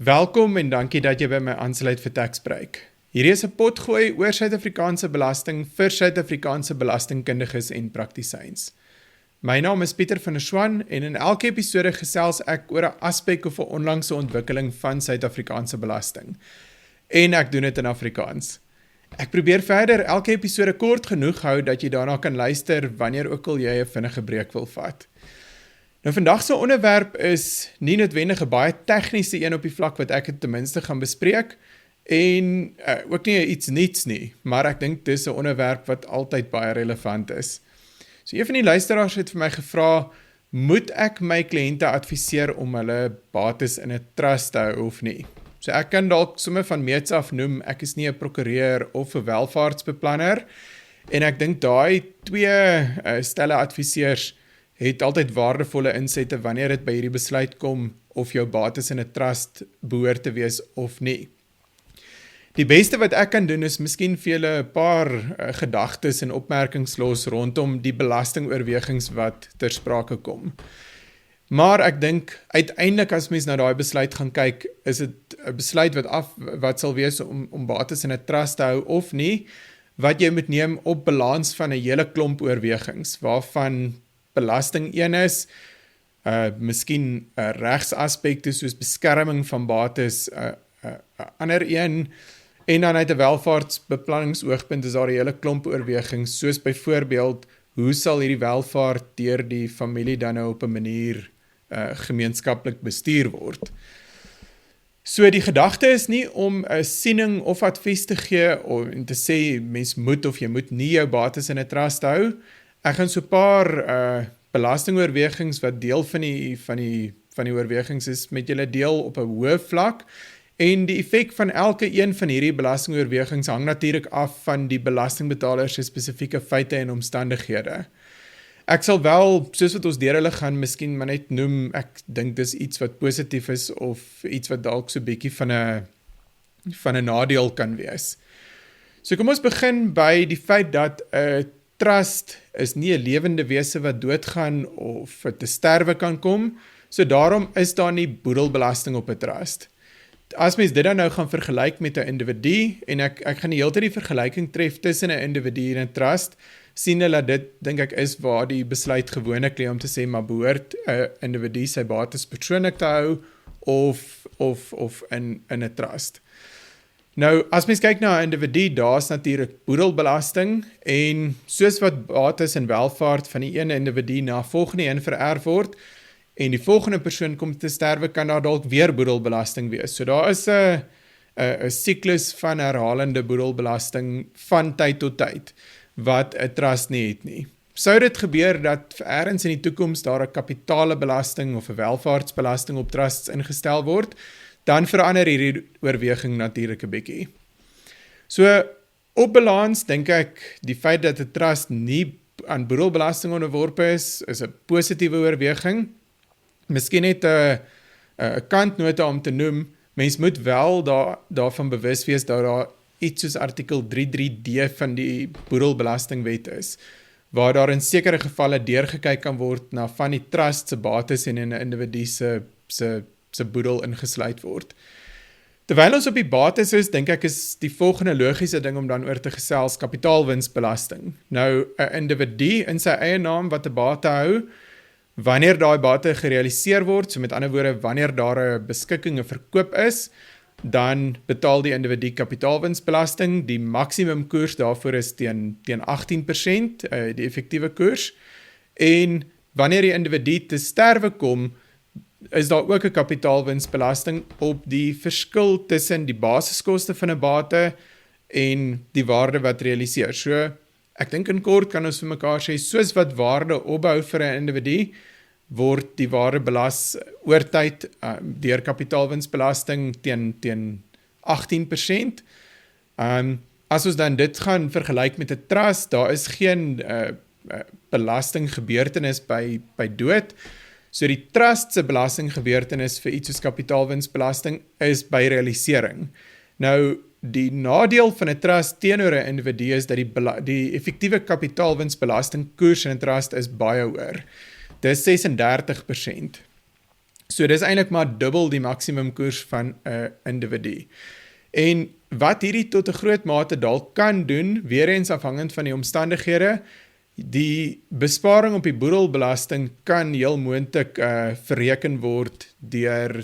Welkom en dankie dat jy by my aansluit vir Taxbreek. Hierdie is 'n potgooi oor Suid-Afrikaanse belasting vir Suid-Afrikaanse belastingkundiges en praktisyns. My naam is Pieter van der Swan en in elke episode gesels ek oor 'n aspek of 'n onlangse ontwikkeling van Suid-Afrikaanse belasting. En ek doen dit in Afrikaans. Ek probeer verder elke episode kort genoeg hou dat jy daarna kan luister wanneer ook al jy 'n vinnige breek wil vat. Nou vandag se onderwerp is nie noodwendig 'n baie tegniese een op die vlak wat ek het ten minste gaan bespreek en ook nie iets niets nie, maar ek dink dis 'n onderwerp wat altyd baie relevant is. So een van die luisteraars het vir my gevra, moet ek my kliënte adviseer om hulle bates in 'n trust te hou of nie? So ek kan dalk sommer van meets af noem, ek is nie 'n prokureur of 'n welvaartsbeplanner en ek dink daai twee stelle adviseurs het altyd waardevolle insette wanneer dit by hierdie besluit kom of jou bates in 'n trust behoort te wees of nie. Die beste wat ek kan doen is miskien vir julle 'n paar gedagtes en opmerkings los rondom die belastingoorwegings wat ter sprake kom. Maar ek dink uiteindelik as mens na daai besluit gaan kyk, is dit 'n besluit wat sal wees om bates in 'n trust te hou of nie, wat jy moet neem op balans van 'n hele klomp oorwegings, waarvan belasting een is, miskien regsaspekte soos beskerming van bates, ander een, en dan uit 'n welvaartsbeplanningsoogpunt is daar 'n hele klomp oorwegings, soos byvoorbeeld, hoe sal hierdie welvaart deur die familie dan nou op 'n manier gemeenskaplik bestuur word. So die gedagte is nie om 'n siening of advies te gee en te sê mens moet of jy moet nie jou bates in 'n trust hou. Ek gaan so 'n paar belastingoorwegings wat deel van die oorwegings is met julle deel op 'n hoë vlak en die effek van elke een van hierdie belastingoorwegings hang natuurlik af van die belastingbetaler se spesifieke feite en omstandighede. Ek sal wel, soos wat ons deur hulle gaan, miskien maar net noem, ek dink dis iets wat positief is of iets wat dalk so 'n bietjie van 'n nadeel kan wees. So kom ons begin by die feit dat 'n trust is nie 'n lewende wese wat doodgaan of te sterwe kan kom, so daarom is daar nie boedelbelasting op 'n trust. As mens dit dan nou gaan vergelyk met 'n individu, en ek gaan die hele tyd die vergelyking tref tussen 'n individu en 'n trust, sien hulle dit, dink ek, is waar die besluit gewoonlik lê om te sê, maar behoort 'n individu sy bates persoonlik te hou of in 'n trust. Nou, as mens kyk na 'n individu, daar is natuurlik boedelbelasting en soos wat bates en welvaart van die ene individu na volgende een vererf word en die volgende persoon kom te sterwe, kan daar dalk weer boedelbelasting wees. So daar is 'n siklus van herhalende boedelbelasting van tyd tot tyd wat 'n trust nie het nie. Sou dit gebeur dat ergens in die toekoms daar 'n kapitaalebelasting of 'n welvaartsbelasting op trusts ingestel word, dan verander hierdie oorweging natuurlik 'n bietjie. So, op balans dink ek, die feit dat 'n trust nie aan boedelbelasting onderworpe is 'n positiewe oorweging. Miskien net 'n kantnota om te noem, mens moet wel daarvan bewus wees dat daar iets soos artikel 33D van die boedelbelastingwet is, waar daar in sekere gevalle deurgekyk kan word na van die trust se bates en in 'n individu se boedel ingesluit word. Terwyl ons op die bates is, dink ek is die volgende logiese ding om dan oor te gesels kapitaalwinsbelasting. Nou, 'n individu in sy eie naam wat 'n bate hou, wanneer daai bate gerealiseer word, so met ander woorde, wanneer daar 'n beskikking, 'n verkoop is, dan betaal die individu kapitaalwinsbelasting. Die maksimum koers daarvoor is teen 18%, die effektiewe koers. En wanneer die individu te sterwe kom, is daar ook 'n kapitaalwinsbelasting op die verskil tussen die basiskoste van 'n bate en die waarde wat realiseer. So, ek dink in kort kan ons vir mekaar sê, soos wat waarde opbou vir 'n individu, word die waarde belas oor tyd deur kapitaalwinsbelasting teen 18%. As ons dan dit gaan vergelyk met 'n trust, daar is geen belastinggebeurtenis by dood. So die trust se belastinggebeurtenis vir iets soos kapitaalwinsbelasting is by realisering. Nou, die nadeel van 'n trust teenoor 'n individu is dat die effektiewe kapitaalwinsbelasting koers in 'n trust is baie hoër. Dis 36%. So dis eintlik maar dubbel die maksimum koers van 'n individu. En wat hierdie tot 'n groot mate dalk kan doen, weer eens afhangend van die omstandighede, die besparing op die boedelbelasting kan heel moontlik verreken word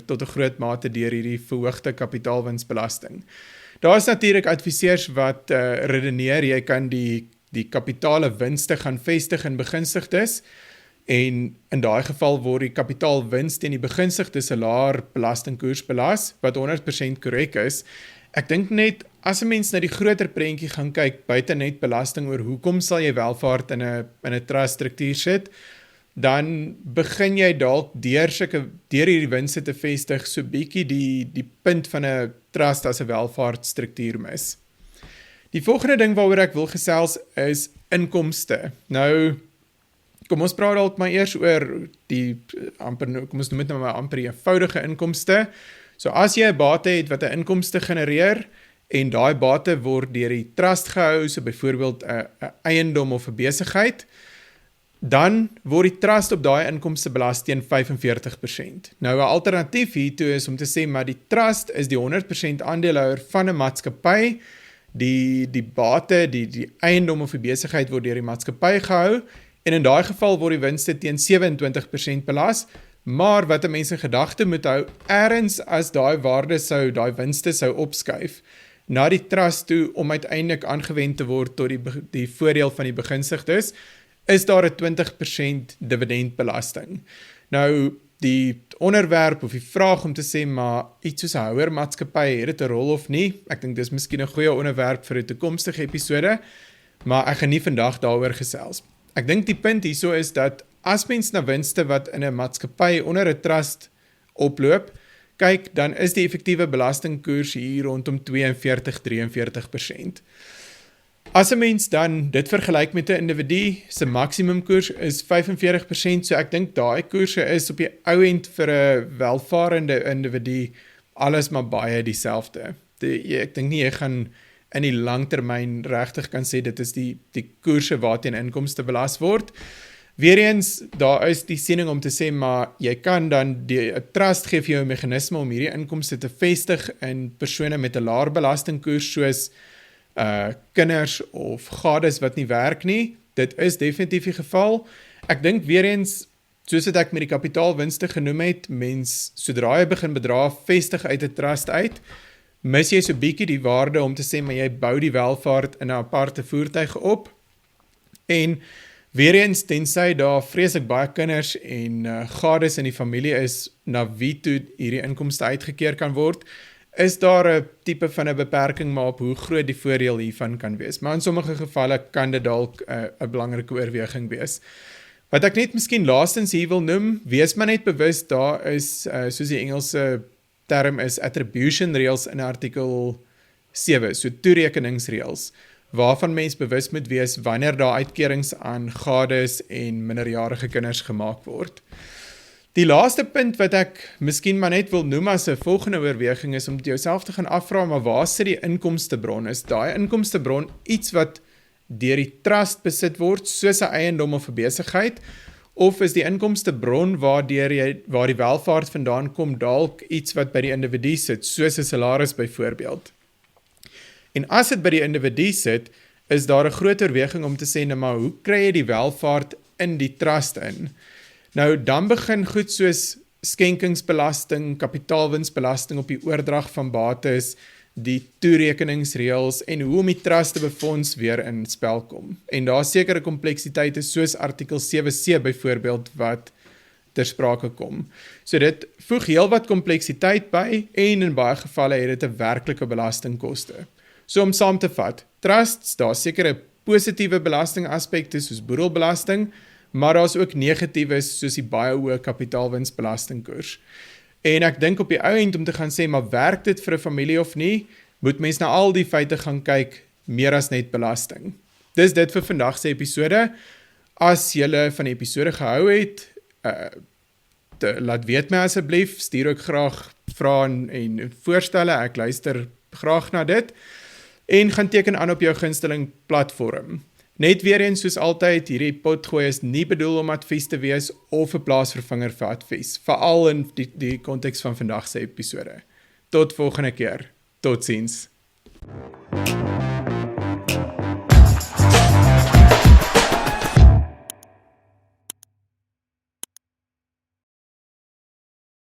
tot 'n groot mate deur hierdie verhoogde kapitaalwinsbelasting. Daar is natuurlik adviseurs wat redeneer, jy kan die kapitale winste gaan vestig in begunstigdes, en in daai geval word die kapitaalwins teen die begunstigdes 'n laer belastingkoers belas, wat 100% korrek is. Ek dink net, as 'n mens na die groter prentjie gaan kyk, buite net belasting oor hoekom sal jy welvaart in 'n trust struktuur sit, dan begin jy dalk deur hierdie winste te vestig so bietjie die punt van 'n trust as 'n welvaartstruktuur mis. Die volgende ding waaroor ek wil gesels is inkomste. Nou, kom ons praat dalk maar eers oor kom ons noem dit nou maar amper eenvoudige inkomste. So as jy 'n bate het wat 'n inkomste genereer, en daai bate word deur die trust gehou, so byvoorbeeld 'n eiendom of 'n besigheid, dan word die trust op daai inkomste belas teen 45%. Nou 'n alternatief hiertoe is om te sê, maar die trust is die 100% aandeelhouer van 'n maatskappy, die bate, die eiendom of die besigheid word deur die maatskappy gehou, en in daai geval word die winste teen 27% belas, maar wat 'n mens in gedagte moet hou, ergens as daai winste sou opskuif na die trust toe om uiteindelik aangewend te word tot die voordeel van die begunstigdes, is daar 'n 20% dividendbelasting. Nou, die onderwerp of die vraag om te sê, maar iets soos 'n houermaatskappy, het dit 'n rol of nie? Ek dink dis miskien 'n goeie onderwerp vir 'n toekomstige episode, maar ek gaan nie vandag daaroor gesels. Ek dink die punt hierso is dat as mens na winste wat in 'n maatskappy onder 'n trust oploop, kyk, dan is die effektiewe belastingkoers hier rondom 42-43%. As 'n mens dan dit vergelyk met 'n individu, se maksimumkoers is 45%, so ek dink daai koerse is op die ou end vir 'n welvarende individu alles maar baie dieselfde. Ek dink nie jy gaan in die langtermyn regtig kan sê dit is die koerse waarteen inkomste belas word. Weereens, daar is die siening om te sê, maar jy kan dan, 'n trust gee vir jou 'n meganisme om hierdie inkomste te vestig in persone met 'n laer belastingkoers, soos kinders of gades wat nie werk nie. Dit is definitief die geval. Ek dink weereens, soos wat ek met die kapitaalwinste genoem het, sodra jy begin bedrae vestig uit 'n trust uit, mis jy so bietjie die waarde om te sê, maar jy bou die welvaart in 'n aparte voertuig op. En weereens, tensy daar vreeslik baie kinders en gades in die familie is, na wie toe hierdie inkomste uitgekeer kan word, is daar 'n tipe van 'n beperking maar op hoe groot die voordeel hiervan kan wees. Maar in sommige gevalle kan dit dalk 'n belangrike oorweging wees. Wat ek net miskien laastens hier wil noem, wees maar net bewus, daar is, soos die Engelse term is, attribution reëls in artikel 7, so toerekeningsreëls, waarvan mens bewus moet wees wanneer daar uitkerings aan gades en minderjarige kinders gemaak word. Die laaste punt wat ek miskien maar net wil noem as 'n volgende oorweging is om jouself te gaan afvra, maar waar sit die inkomstebron? Is daai inkomstebron iets wat deur die trust besit word, soos 'n eiendom of 'n besigheid, of is die inkomstebron waar die welvaart vandaan kom dalk iets wat by die individu sit, soos 'n salaris byvoorbeeld? En as dit by die individu sit, is daar 'n groot oorweging om te sê, nou maar hoe kry jy die welvaart in die trust in? Nou, dan begin goed soos skenkingsbelasting, kapitaalwinsbelasting op die oordrag van bates, die toerekeningsreëls en hoe om die trust te befonds weer in spel kom. En daar sekere kompleksiteite soos artikel 7C byvoorbeeld wat ter sprake kom. So dit voeg heel wat kompleksiteit by en in baie gevalle het dit 'n werklike belastingkoste. So om saam te vat, trusts, daar sekere positiewe belastingaspekte soos boedelbelasting, maar daar is ook negatiefes soos die baie hoë kapitaalwinsbelastingkoers. En ek dink op die ou end om te gaan sê, maar werk dit vir 'n familie of nie, moet mens na al die feite gaan kyk, meer as net belasting. Dis dit vir vandag se episode. As julle van die episode gehou het, laat weet my asseblief, stuur ook graag vrae en voorstelle, ek luister graag na dit, en gaan teken aan op jou gunsteling platform. Net weer eens soos altyd, hierdie potgooi is nie bedoel om advies te wees of 'n plaasvervanger vir advies, veral in die konteks van vandag se episode. Tot volgende keer. Totsiens.